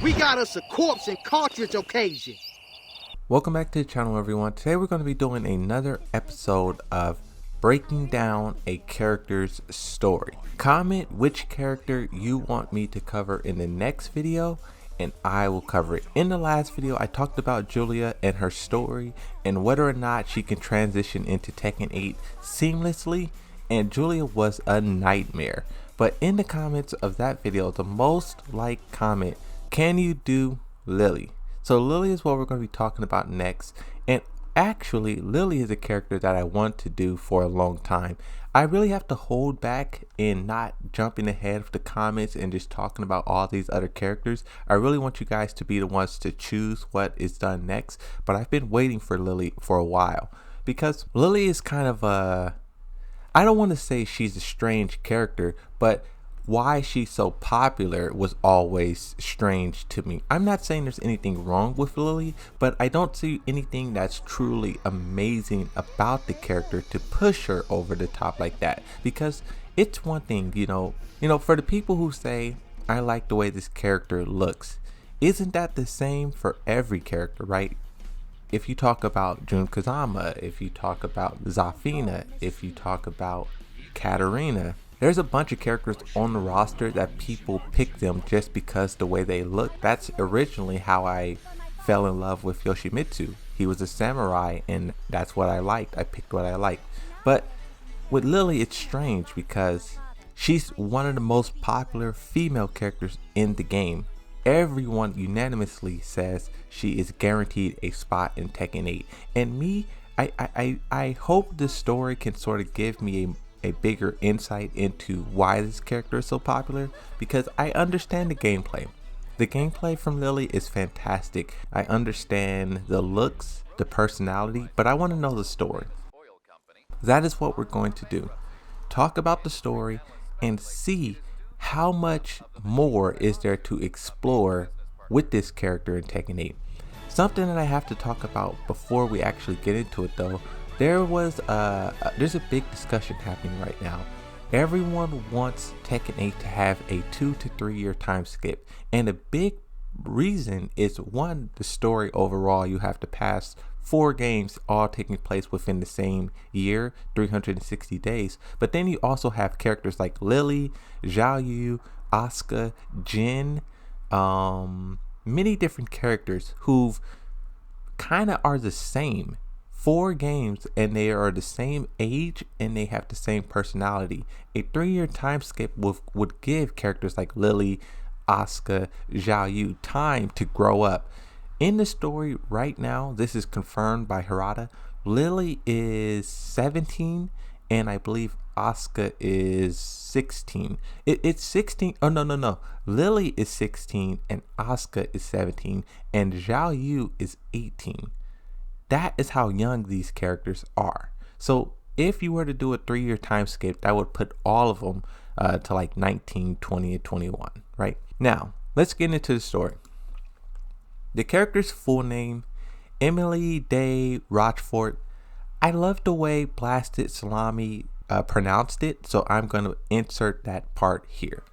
We got us a corpse and cartridge occasion. Welcome back to the channel, everyone. Today we're going to be doing another episode of breaking down a character's story. Comment which character you want me to cover in the next video and I will cover it. In the last video I talked about Julia and her story and whether or not she can transition into Tekken 8 seamlessly, and Julia was a nightmare. But in the comments of that video, the most liked comment, can you do Lili? So Lili is what we're going to be talking about next, and actually Lili is a character that I want to do for a long time. I really have to hold back in not jumping ahead of the comments and just talking about all these other characters. I really want you guys to be the ones to choose what is done next, but I've been waiting for Lili for a while because Lili is kind of a, I don't want to say she's a strange character, but why she's so popular was always strange to me. I'm not saying there's anything wrong with Lili, but I don't see anything that's truly amazing about the character to push her over the top like that. Because it's one thing, you know, for the people who say, I like the way this character looks, isn't that the same for every character, right? If you talk about Jun Kazama, if you talk about Zafina, if you talk about Katarina, there's a bunch of characters on the roster that people pick them just because the way they look. That's originally how I fell in love with Yoshimitsu. He was a samurai and that's what I liked. I picked what I liked. But with Lili, it's strange because she's one of the most popular female characters in the game. Everyone unanimously says she is guaranteed a spot in Tekken 8. And me, I hope this story can sort of give me a bigger insight into why this character is so popular, because I understand the gameplay. The gameplay from Lili is fantastic. I understand the looks, the personality, but I want to know the story. That is what we're going to do. Talk about the story and see how much more is there to explore with this character in Tekken 8. Something that I have to talk about before we actually get into it though, there's a big discussion happening right now. Everyone wants Tekken 8 to have a 2 to 3 year time skip, and a big reason is one, the story overall. You have to pass 4 games all taking place within the same year, 360 days. But then you also have characters like Lili, Xiao Yu, Asuka, Jin, many different characters who kind of are the same. 4 games and they are the same age and they have the same personality. A 3-year time skip would give characters like Lili, Asuka, Xiao Yu time to grow up. In the story right now, this is confirmed by Harada, Lili is 17 and I believe Asuka is 16. It's 16. Oh no. Lili is 16 and Asuka is 17 and Xiao Yu is 18. That is how young these characters are. So if you were to do a 3-year time skip, that would put all of them to like 19, 20, and 21, right? Now, let's get into the story. The character's full name, Emily de Rochefort. I love the way Blasted Salami pronounced it, so I'm going to insert that part here.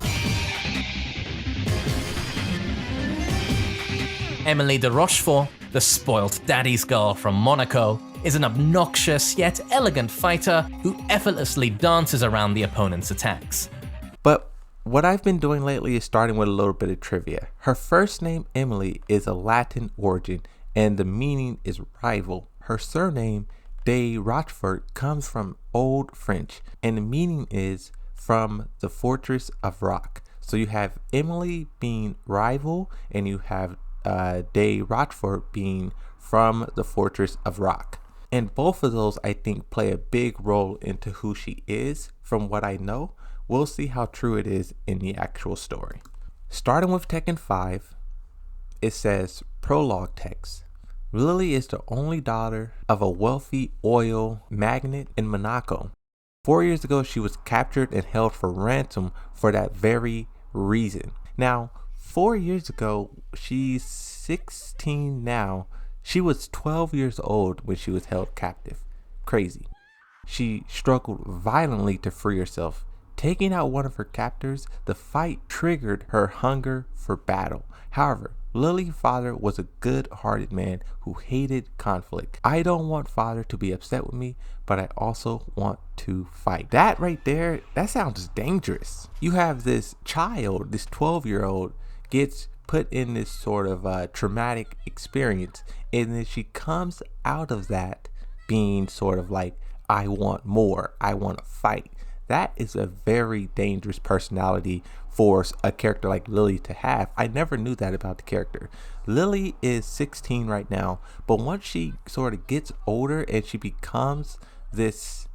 Emily de Rochefort, the spoilt daddy's girl from Monaco, is an obnoxious yet elegant fighter who effortlessly dances around the opponent's attacks. But what I've been doing lately is starting with a little bit of trivia. Her first name, Emily, is a Latin origin and the meaning is rival. Her surname, de Rochefort, comes from Old French and the meaning is from the fortress of rock. So you have Emily being rival and you have de Rochefort being from the fortress of rock, and both of those I think play a big role into who she is. From what I know, we'll see how true it is in the actual story. Starting with Tekken 5, it says prologue text. Lili is the only daughter of a wealthy oil magnate in Monaco. 4 years ago she was captured and held for ransom for that very reason. Now 4 years ago, she's 16 now. She was 12 years old when she was held captive. Crazy. She struggled violently to free herself. Taking out one of her captors, the fight triggered her hunger for battle. However, Lily's father was a good-hearted man who hated conflict. I don't want father to be upset with me, but I also want to fight. That right there, that sounds dangerous. You have this child, this 12-year-old, gets put in this sort of traumatic experience, and then she comes out of that being sort of like, I want more, I want to fight. That is a very dangerous personality for a character like Lili to have. I never knew that about the character. Lili is 16 right now, but once she sort of gets older and she becomes this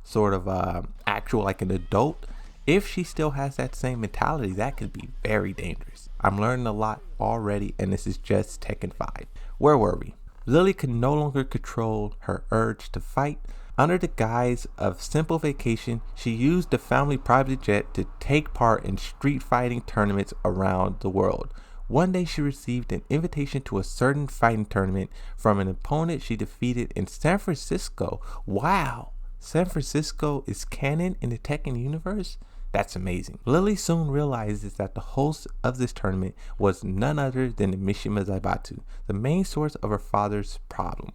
sort of actual like an adult, if she still has that same mentality, that could be very dangerous. I'm learning a lot already, and this is just Tekken 5. Where were we? Lili can no longer control her urge to fight. Under the guise of simple vacation, she used the family private jet to take part in street fighting tournaments around the world. One day she received an invitation to a certain fighting tournament from an opponent she defeated in San Francisco. Wow! San Francisco is canon in the Tekken universe? That's amazing. Lili soon realizes that the host of this tournament was none other than the Mishima Zaibatsu, the main source of her father's problem.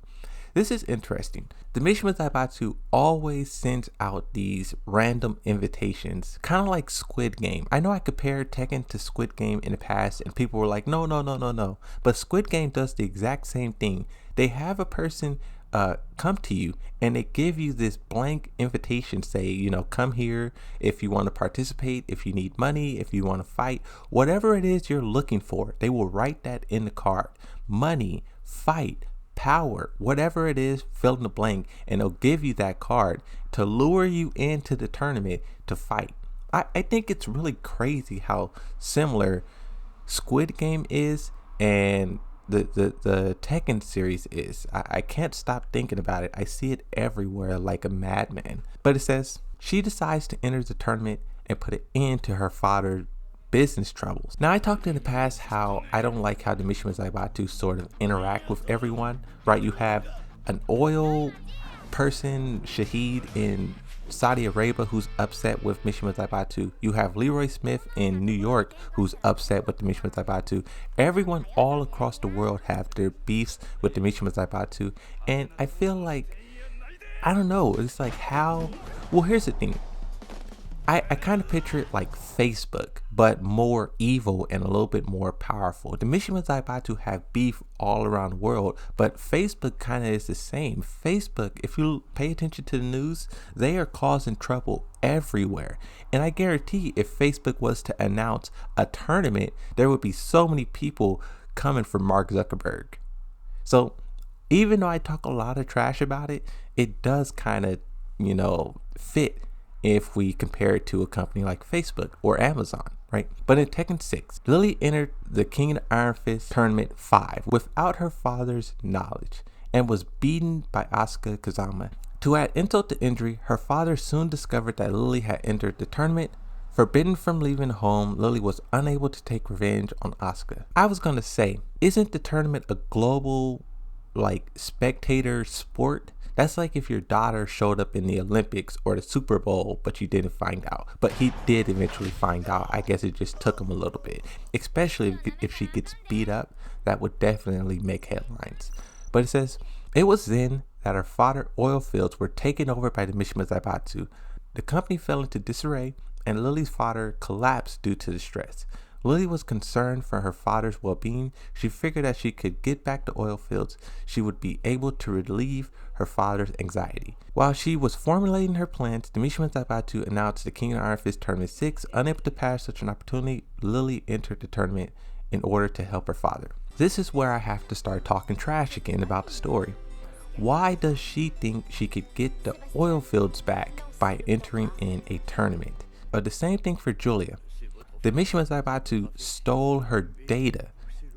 This is interesting. The Mishima Zaibatsu always sends out these random invitations, kind of like Squid Game. I know I compared Tekken to Squid Game in the past, and people were like, no. But Squid Game does the exact same thing. They have a person come to you, and they give you this blank invitation, say, come here if you want to participate, if you need money, if you want to fight, whatever it is you're looking for. They will write that in the card. Money, fight, power, whatever it is, fill in the blank, and they'll give you that card to lure you into the tournament to fight. I think it's really crazy how similar Squid Game is and the Tekken series is. I can't stop thinking about it. I see it everywhere like a madman. But it says she decides to enter the tournament and put an end to her father's business troubles. Now, I talked in the past how I don't like how the Mishima Zaibatsu sort of interact with everyone, right? You have an oil person, Shahid, in Saudi Arabia, who's upset with Mishima Zaibatsu. You have Leroy Smith in New York, who's upset with the Mishima Zaibatsu. Everyone all across the world have their beefs with the Mishima Zaibatsu. And I feel like, I don't know, it's like how, well, here's the thing. I kind of picture it like Facebook, but more evil and a little bit more powerful. The Mishima Zaibatsu have beef all around the world, but Facebook kind of is the same. Facebook, if you pay attention to the news, they are causing trouble everywhere. And I guarantee if Facebook was to announce a tournament, there would be so many people coming for Mark Zuckerberg. So even though I talk a lot of trash about it, it does kind of, fit if we compare it to a company like Facebook or Amazon, right? But in Tekken 6, Lili entered the King of Iron Fist Tournament 5 without her father's knowledge and was beaten by Asuka Kazama. To add insult to injury, her father soon discovered that Lili had entered the tournament. Forbidden from leaving home, Lili was unable to take revenge on Asuka. I was gonna say, isn't the tournament a global, spectator sport? That's like if your daughter showed up in the Olympics or the Super Bowl, but you didn't find out. But he did eventually find out. I guess it just took him a little bit. Especially if she gets beat up, that would definitely make headlines. But it says, it was then that her father's oil fields were taken over by the Mishima Zaibatsu. The company fell into disarray, and Lili's father collapsed due to the stress. Lili was concerned for her father's well-being. She figured that she could get back to oil fields, she would be able to relieve her father's anxiety. While she was formulating her plans, the Mishima Zaibatsu announced the King of Iron Fist Tournament 6. Unable to pass such an opportunity, Lili entered the tournament in order to help her father. This is where I have to start talking trash again about the story. Why does she think she could get the oil fields back by entering in a tournament? But the same thing for Julia. The Mishima Zaibatsu stole her data,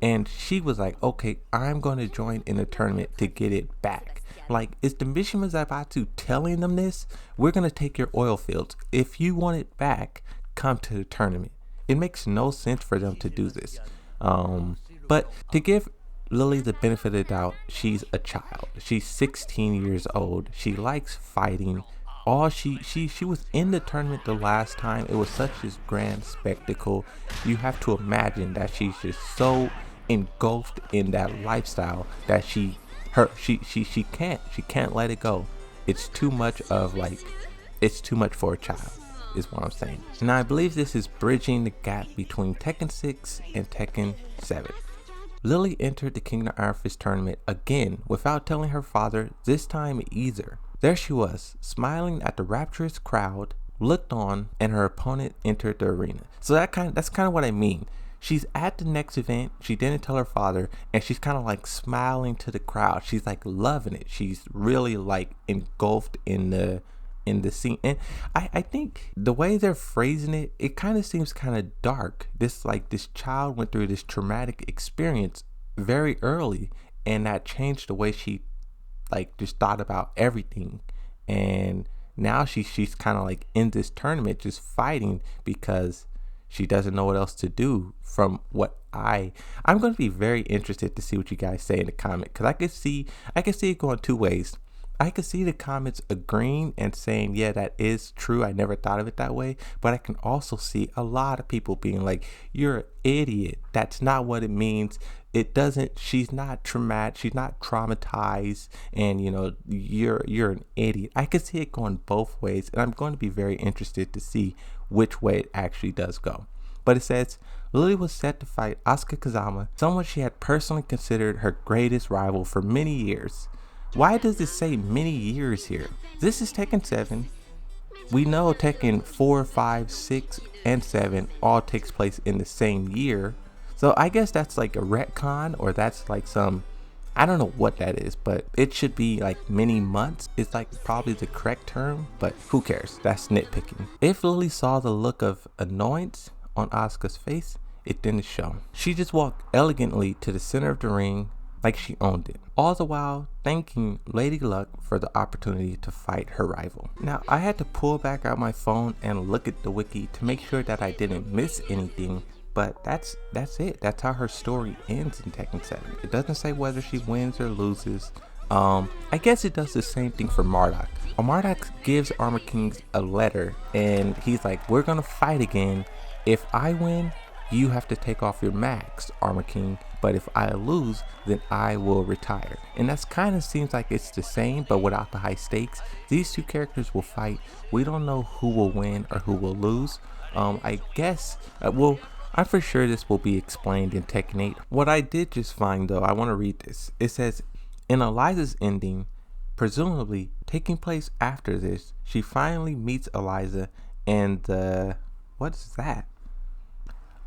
and she was like, okay, I'm going to join in a tournament to get it back. Like, is the Mishima Zaibatsu telling them this? We're going to take your oil fields. If you want it back, come to the tournament. It makes no sense for them to do this. But to give Lili the benefit of the doubt, she's a child. She's 16 years old. She likes fighting. She was in the tournament the last time. It was such a grand spectacle. You have to imagine that she's just so engulfed in that lifestyle that she can't let it go. It's too much of like, it's too much for a child is what I'm saying. Now I believe this is bridging the gap between Tekken 6 and Tekken 7. Lili entered the Kingdom Iron Fist tournament again without telling her father this time either. There she was, smiling at the rapturous crowd, looked on, and her opponent entered the arena. So that's kind of what I mean. She's at the next event, she didn't tell her father, and she's kind of like smiling to the crowd. She's like loving it. She's really like engulfed in the scene. And I think the way they're phrasing it, it kind of seems kind of dark. This child went through this traumatic experience very early, and that changed the way she like just thought about everything. And now she's kind of like in this tournament just fighting because she doesn't know what else to do. From what I'm going to be very interested to see what you guys say in the comment, because I can see it going two ways. I could see the comments agreeing and saying, yeah, that is true, I never thought of it that way. But I can also see a lot of people being like, you're an idiot, that's not what it means. It doesn't, she's not traumatized, and you know, you're an idiot. I could see it going both ways, and I'm going to be very interested to see which way it actually does go. But it says, Lili was set to fight Asuka Kazama, someone she had personally considered her greatest rival for many years. Why does it say many years here? This is Tekken 7. We know Tekken 4, 5, 6, and 7 all takes place in the same year. So I guess that's like a retcon, or that's like some, I don't know what that is, but it should be like many months. It's like probably the correct term, but who cares? That's nitpicking. If Lili saw the look of annoyance on Asuka's face, it didn't show. She just walked elegantly to the center of the ring like she owned it, all the while thanking Lady Luck for the opportunity to fight her rival. Now I had to pull back out my phone and look at the wiki to make sure that I didn't miss anything, but that's it. That's how her story ends in Tekken 7. It doesn't say whether she wins or loses. I guess it does the same thing for Marduk. Marduk gives Armor Kings a letter, and he's like, we're gonna fight again. If I win, you have to take off your mask, Armor King, but if I lose, then I will retire. And that's kind of seems like it's the same, but without the high stakes. These two characters will fight. We don't know who will win or who will lose. I guess, I'm for sure this will be explained in Tekken 8. What I did just find though, I want to read this. It says, in Eliza's ending, presumably taking place after this, she finally meets Eliza and what is that?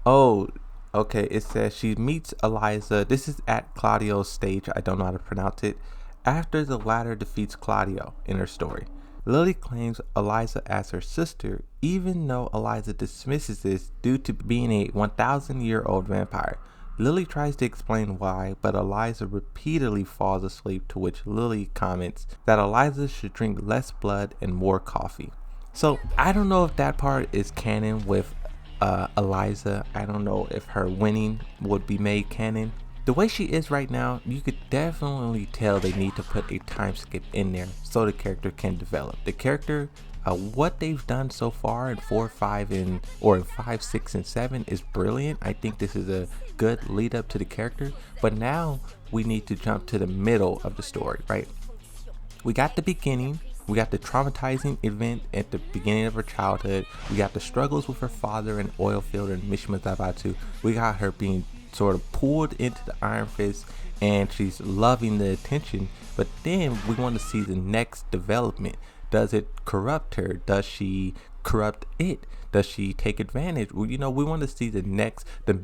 Oh, okay, it says she meets Eliza. This is at Claudio's stage, I don't know how to pronounce it, after the latter defeats Claudio in her story. Lili claims Eliza as her sister, even though Eliza dismisses this due to being a 1,000-year-old vampire. Lili tries to explain why, but Eliza repeatedly falls asleep, to which Lili comments that Eliza should drink less blood and more coffee. So I don't know if that part is canon with Eliza. I don't know if her winning would be made canon. The way she is right now, you could definitely tell they need to put a time skip in there so the character can develop. The character, what they've done so far in 4, 5, in 5, 6, and 7 is brilliant. I think this is a good lead up to the character, but now we need to jump to the middle of the story, right? We got the beginning. We got the traumatizing event at the beginning of her childhood. We got the struggles with her father in oil field and Mishima Zaibatsu. We got her being sort of pulled into the Iron Fist, and she's loving the attention. But then we want to see the next development. Does it corrupt her? Does she corrupt it? Does she take advantage? Well, you know, we want to see the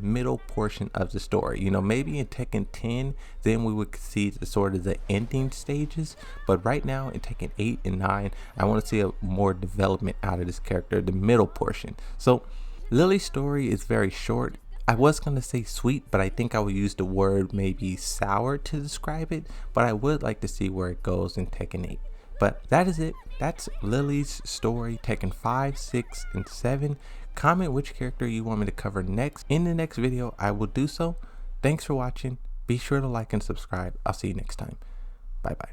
middle portion of the story. You know, maybe in Tekken 10, then we would see the sort of the ending stages. But right now in Tekken 8 and 9, I want to see a more development out of this character, the middle portion. So Lili's story is very short. I was going to say sweet, but I think I would use the word maybe sour to describe it. But I would like to see where it goes in Tekken 8. But that is it. That's Lili's story, Tekken 5, 6, and 7. Comment which character you want me to cover next. In the next video, I will do so. Thanks for watching. Be sure to like and subscribe. I'll see you next time. Bye-bye.